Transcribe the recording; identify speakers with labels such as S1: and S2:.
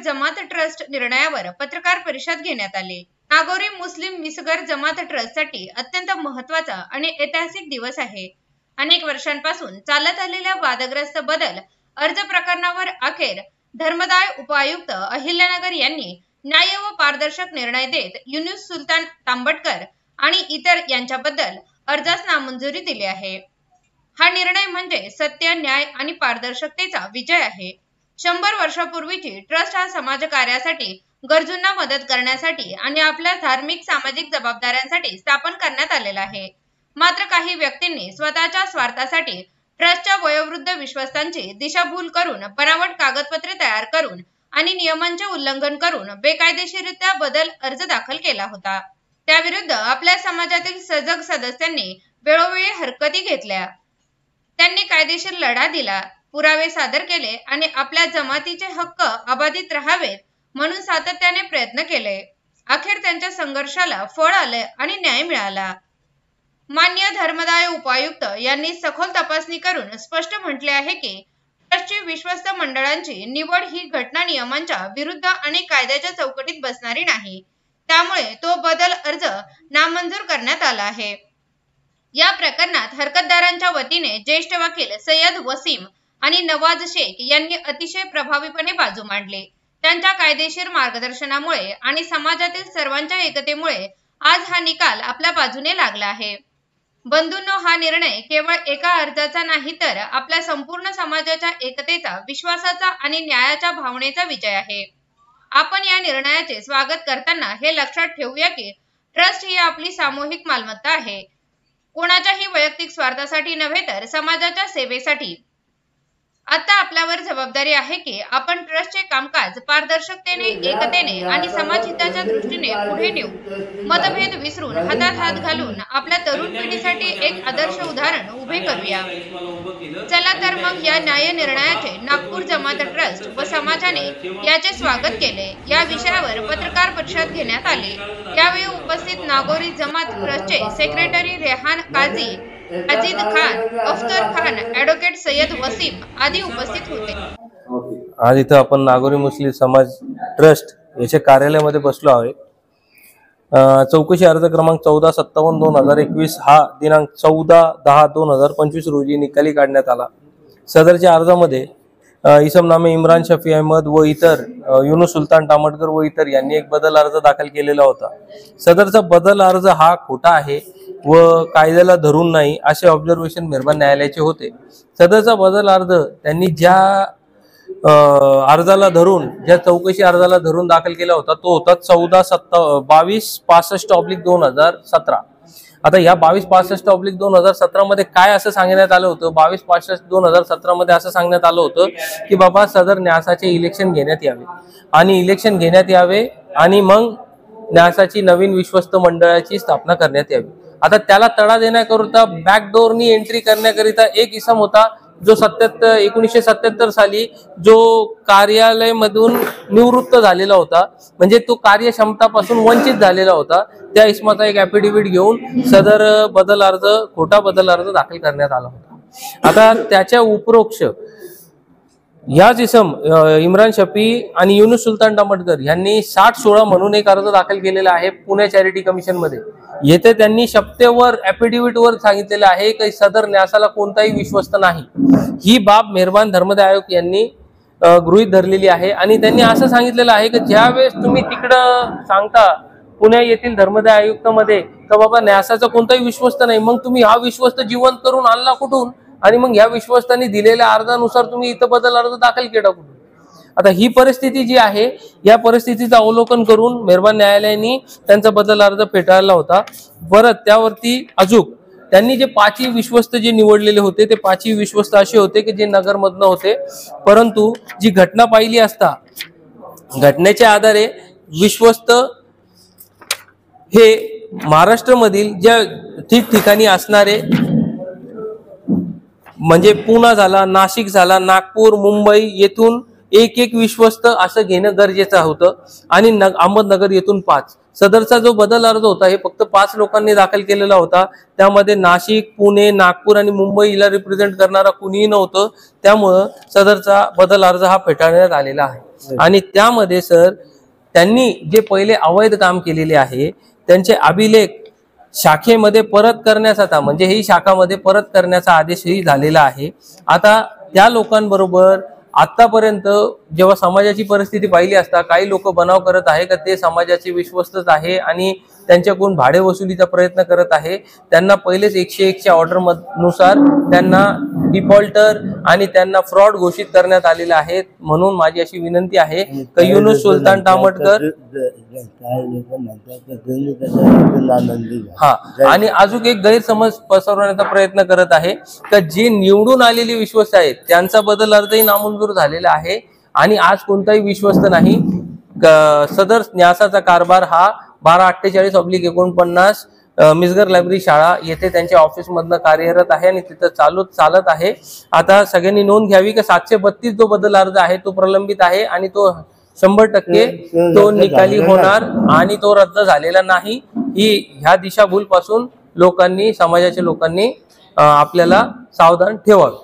S1: जमात trust निर्णयावर पत्रकार परिषद घेण्यात आली। नागोरी मुस्लिम मिसगर जमात ट्रस्टसाठी अत्यंत महत्त्वाचा आणि ऐतिहासिक दिवस आहे। अनेक वर्षांपासून चालत आलेल्या वादग्रस्त बदल अर्ज प्रकरणावर अखेर धर्मदाय उपायुक्त अहिल्यानगर यांनी न्याय व पारदर्शक निर्णय देत युनुस सुलतान तांबटकर आणि इतर यांच्याबद्दल अर्जास नामंजुरी दिली आहे। हा निर्णय म्हणजे सत्य, न्याय आणि पारदर्शकतेचा विजय आहे। 100 वर्षापूर्वीची ट्रस्ट हा समाजकार्यासाठी, गरजूंना मदत करण्यासाठी आणि आपल्या धार्मिक सामाजिक जबाबदाऱ्यांसाठी स्थापन करण्यात आलेला आहे। मात्र काही व्यक्तींनी स्वतःच्या स्वार्थासाठी ट्रस्टच्या वयोवृद्ध विश्वासांची दिशाभूल करून बनावट कागदपत्रे तयार करून आणि नियमांचे उल्लंघन करून बेकायदेशीररित्या बदल अर्ज दाखल केला होता। त्याविरुद्ध आपल्या समाजातील सजग सदस्यांनी वेळोवेळी हरकती घेतल्या। त्यांनी कायदेशीर लढा दिला, पुरावे सादर केले आणि आपल्या जमातीचे हक्क अबाधित राहावेत म्हणून सातत्याने प्रयत्न केले। अखेर त्यांच्या संघर्षाला फळ आले आणि न्याय मिळाला। मान्य धर्मदाय उपायुक्त यांनी सखोल तपासणी करून स्पष्ट म्हटले आहे की ट्रस्टची विश्वस्त मंडळांची निवड ही घटना नियमांच्या विरुद्ध आणि कायद्याच्या चौकटीत बसणारी नाही। त्यामुळे तो बदल अर्ज नामंजूर करण्यात आला आहे। या प्रकरणात हरकतदारांच्या वतीने ज्येष्ठ वकील सय्यद वसीम आणि नवाज शेख यांनी अतिशय प्रभावीपणे बाजू मांडली। त्यांच्या कायदेशीर मार्गदर्शनामुळे आणि समाजातील सर्वांच्या एकतेमुळे आज हा निकाल आपल्या बाजूने लागला आहे। बंधूंनो, हा निर्णय केवळ एका अर्जाचा नाही तर आपल्या संपूर्ण समाजाच्या एकतेचा, विश्वासाचा आणि न्यायाच्या भावनेचा विजय आहे। आपण या निर्णयाचे स्वागत करताना हे लक्षात ठेवूया की ट्रस्ट ही आपली सामूहिक मालमत्ता आहे, कोणाच्याही वैयक्तिक स्वार्थासाठी नव्हे तर समाजाच्या सेवेसाठी। आता आपल्यावर जबाबदारी आहे की आपण ट्रस्टचे कामकाज पारदर्शकतेने, एकतेने आणि समाजहिताच्या दृष्टीने पुढे नेऊ। मतभेद विसरून हातात हात घालून आपल्या तरुण पिढीसाठी एक आदर्श उदाहरण उभे करूया। चला तर मग या न्याय निर्णयाचे नागपूर जमात ट्रस्ट व समाजाने याचे स्वागत केले। या विषयावर पत्रकार परिषद घेण्यात आली। यावेळी उपस्थित नागोरी जमात ट्रस्टचे सेक्रेटरी रेहान काझी, अजीज खान, अफ्तर खान, ॲडव्होकेट सय्यद वसीम आदी उपस्थित होते।
S2: आज इथं आपण नागोरी मुस्लिम समाज ट्रस्ट याच्या कार्यालयामध्ये बसलो आहोत। चौकशी अर्ज क्रमांक 1457/2021 हा दिनांक 14/10/2025 रोजी निकाली काढण्यात आला। सदरच्या अर्जामध्ये इसम नामे इम्रान शफी अहमद व इतर युनुस सुलतान तांबटकर व इतर यांनी एक बदल अर्ज दाखल केलेला होता। सदरचा बदल अर्ज हा खोटा आहे व कायद्याला धरून नाही असे ऑब्झर्वेशन मेहरबान न्यायालयाचे होते। सदरचा बदल अर्ज त्यांनी ज्या अर्जाला धरून, ज्या चौकशी अर्जाला धरून दाखल केला होता तो होता 2265/2017। आता या 2265/2017 मध्ये काय असं सांगण्यात आलं होतं? 2265/2017 मध्ये असं सांगण्यात आलं होतं की बाबा सदर न्यासाचे इलेक्शन घेण्यात यावे आणि इलेक्शन घेण्यात यावे आणि मग न्यासाची नवीन विश्वस्त मंडळाची स्थापना करण्यात यावी। आता त्याला तडा देण्याकरिता बॅकडोरनी एंट्री करण्याकरिता एक इसम होता जो 1977 साली जो कार्यालयामधून निवृत्त झालेला होता, म्हणजे तो कार्यक्षमतापासून वंचित झालेला होता। त्या इसमाचा एक ॲफिडेव्हिट घेऊन सदर बदल अर्ज, खोटा बदल अर्ज दाखल करण्यात आला होता। आता त्याच्या उपरोक्ष याच इसम इम्रान शफी आणि युनुस सुलतान तांबटकर यांनी 6016 म्हणून एक अर्ज दाखल केलेला आहे पुणे चॅरिटी कमिशन मध्ये। येथे त्यांनी शब्देवर, ॲफिडेव्हिट वर सांगितलेलं आहे की सदर न्यासाला कोणताही विश्वस्त नाही। ही बाब मेहरबान धर्मदाय आयोग यांनी गृहीत धरलेली आहे आणि त्यांनी असं सांगितलेलं आहे की ज्यावेळेस तुम्ही तिकडं सांगता पुणे येथील धर्मदाय आयुक्त मध्ये तर बाबा न्यासाचा कोणताही विश्वस्त नाही, मग तुम्ही हा विश्वस्त जिवंत करून आणला कुठून आणि मग या विश्वस्तांनी दिलेल्या अर्जानुसार तुम्ही इथं बदल अर्ज दाखल केला कुठून? आता ही परिस्थिती जी आहे, या परिस्थितीचं अवलोकन करून मेहरबान न्यायालयाने त्यांचा बदल अर्ज फेटाळला होता। परत त्यावरती अजून त्यांनी जे 5 विश्वस्त जे निवडलेले होते ते 5 विश्वस्त असे होते की जे नगरमधनं होते, परंतु जी घटना पाहिली असता घटनेच्या आधारे विश्वस्त हे महाराष्ट्रामधील ज्या ठिकठिकाणी असणारे, म्हणजे पुणे झाला, नाशिक झाला, नागपूर, मुंबई येथून एक विश्वस्त असं घेणं गरजेचं होतं आणि अहमदनगर येथून 5 सदरचा जो बदल अर्ज होता हे फक्त 5 लोकांनी दाखल केलेला होता. त्यामध्ये नाशिक, पुणे, नागपूर आणि मुंबईला रिप्रेझेंट करणारा कुणीही नव्हतं. त्यामुळं सदरचा बदल अर्ज हा फेटाळण्यात आलेला आहे. आणि त्यामध्ये सर त्यांनी जे पहिले अवैध काम केलेले आहे त्यांचे अभिलेख शाखेमध्ये परत करण्याचा, म्हणजे ही शाखामध्ये परत करण्याचा आदेशही झालेला आहे. आता त्या लोकांबरोबर आतापर्यंत जेव्हा समाजाची परिस्थिती पाहिली असता काही लोक बनाव करत आहे का ते समाजाचे विश्वस्तच आहे आणि त्यांच्याकडून भाडे वसुलीचा प्रयत्न करत आहे. त्यांना पहिलेच 101 च्या ऑर्डर नुसार त्यांना डिफॉल्टर आणि त्यांना फ्रॉड घोषित करण्यात आलेले आहेत. म्हणून माझी अशी विनंती आहे की युनुस सुलतान तामटकर आणि अजून एक गैरसमज पसरवण्याचा प्रयत्न करत आहे की जे निवडून आलेले विश्वस्त आहेत त्यांचा बदल अर्जही नामंजूर झालेला आहे आणि आज कोणताही विश्वस्त नाही. सदर न्यासाचा कारभार हा 1248/49 मिसगर लायब्ररी शाळा येथे त्यांच्या ऑफिस मधनं कार्यरत आहे आणि तिथं चालत आहे. आता सगळ्यांनी नोंद घ्यावी की 732 जो बदल अर्ज आहे तो प्रलंबित आहे आणि तो 100% तो निकाली होणार आणि तो रद्द झालेला नाही. ही ह्या दिशाभूल पासून समाजाच्या लोकांनी आपल्याला सावधान ठेवावे.